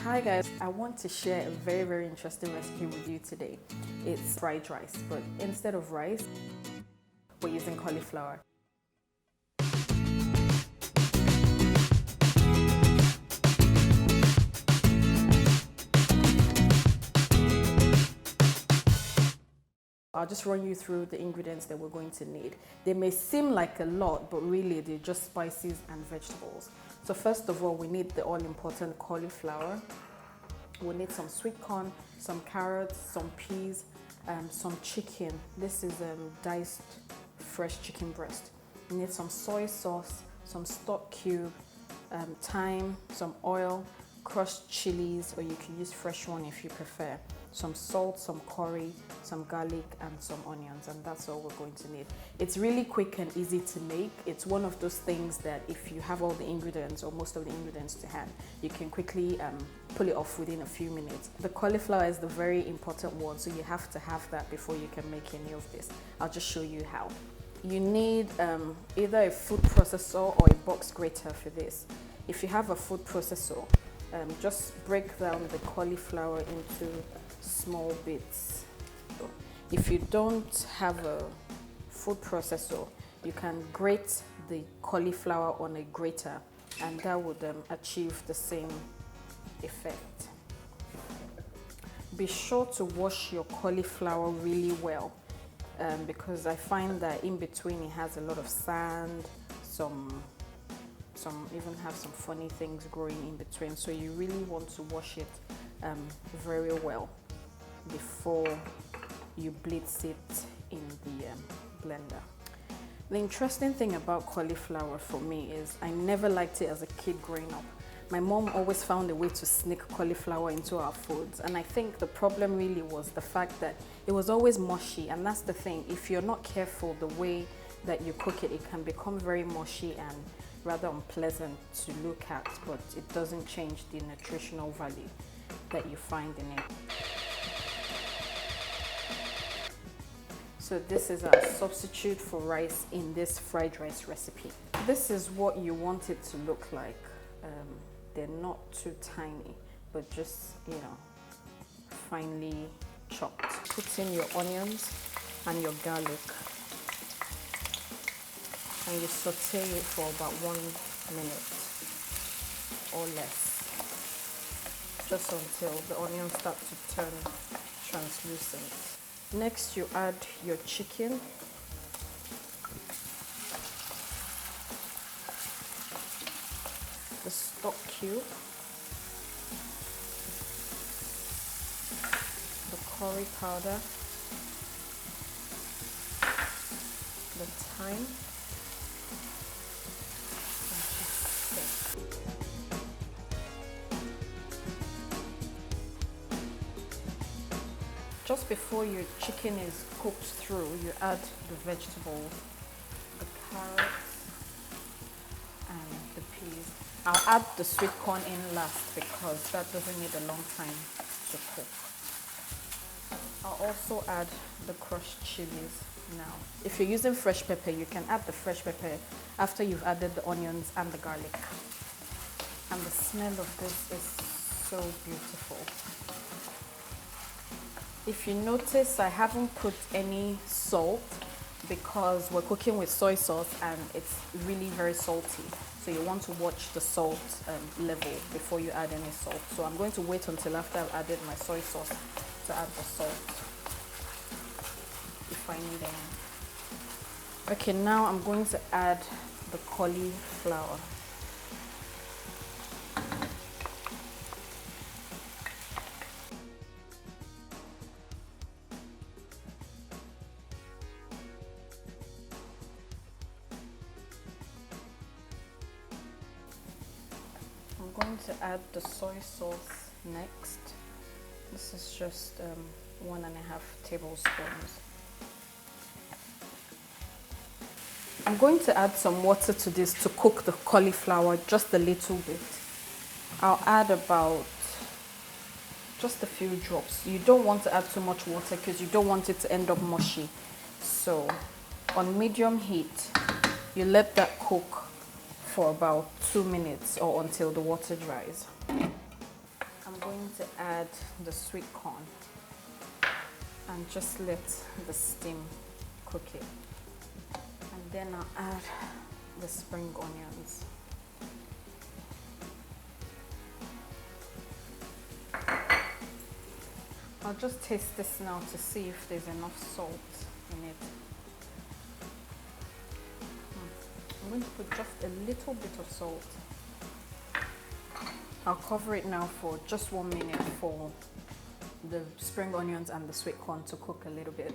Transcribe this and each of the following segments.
Hi guys, I want to share a very interesting recipe with you today. It's fried rice, but instead of rice, we're using cauliflower. I'll just run you through the ingredients that we're going to need. They may seem like a lot, but really they're just spices and vegetables. So first of all, we need the all-important cauliflower. We'll need some sweet corn, some carrots, some peas, some chicken. This is diced fresh chicken breast. You need some soy sauce, some stock cube, thyme, some oil, crushed chilies, or you can use fresh one if you prefer, some salt, some curry, some garlic, and some onions, and that's all we're going to need. It's really quick and easy to make. It's one of those things that if you have all the ingredients or most of the ingredients to hand, you can quickly pull it off within a few minutes. The cauliflower is the very important one, so you have to have that before you can make any of this. I'll just show you how. You need either a food processor or a box grater for this. If you have a food processor, just break down the cauliflower into small bits. If you don't have a food processor, you can grate the cauliflower on a grater, and that would achieve the same effect. Be sure to wash your cauliflower really well, because I find that in between it has a lot of sand, some even have some funny things growing in between, so you really want to wash it very well before you blitz it in the blender. The interesting thing about cauliflower for me is I never liked it as a kid growing up. My mom always found a way to sneak cauliflower into our foods, and I think the problem really was the fact that it was always mushy, and that's the thing. If you're not careful the way that you cook it, it can become very mushy and rather unpleasant to look at, but it doesn't change the nutritional value that you find in it. So this is our substitute for rice in this fried rice recipe. This is what you want it to look like. They're not too tiny, but just, finely chopped. Put in your onions and your garlic, and you saute it for about 1 minute or less, just until the onions start to turn translucent. Next, you add your chicken, the stock cube, the curry powder, the thyme, just before your chicken is cooked through, you add the vegetables, the carrots and the peas. I'll add the sweet corn in last because that doesn't need a long time to cook. I'll also add the crushed chilies now. If you're using fresh pepper, you can add the fresh pepper after you've added the onions and the garlic. And the smell of this is so beautiful. If you notice, I haven't put any salt because we're cooking with soy sauce and it's really very salty. So you want to watch the salt level before you add any salt. So I'm going to wait until after I've added my soy sauce to add the salt, if I need any. Okay, now I'm going to add the cauliflower. I'm going to add the soy sauce next. This is just 1.5 tablespoons. I'm going to add some water to this to cook the cauliflower just a little bit. I'll add about just a few drops. You don't want to add too much water because you don't want it to end up mushy. So on medium heat, you let that cook for about 2 minutes or until the water dries. I'm I'm going to add the sweet corn and just let the steam cook it. And then I'll add the spring onions. I'll just taste this now to see if there's enough salt in it. I'm going to put just a little bit of salt. I'll cover it now for just 1 minute for the spring onions and the sweet corn to cook a little bit.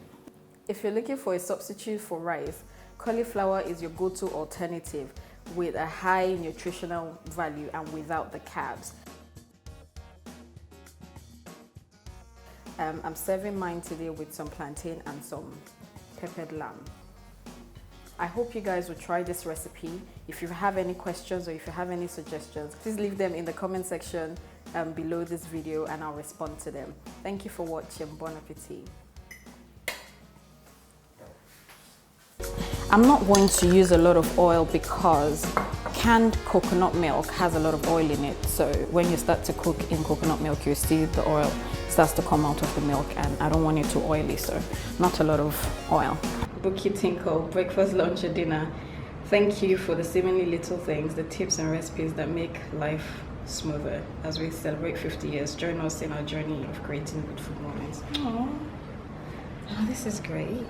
If you're looking for a substitute for rice, cauliflower is your go-to alternative with a high nutritional value and without the carbs. I'm serving mine today with some plantain and some peppered lamb. I hope you guys will try this recipe. If you have any questions or if you have any suggestions, please leave them in the comment section below this video and I'll respond to them. Thank you for watching. Bon appetit. I'm not going to use a lot of oil because canned coconut milk has a lot of oil in it. So when you start to cook in coconut milk, you see the oil starts to come out of the milk and I don't want it too oily, so not a lot of oil. Bookkeeping called breakfast, lunch, or dinner. Thank you for the seemingly little things, the tips and recipes that make life smoother as we celebrate 50 years. Join us in our journey of creating good food moments. Aww. Oh, this is great.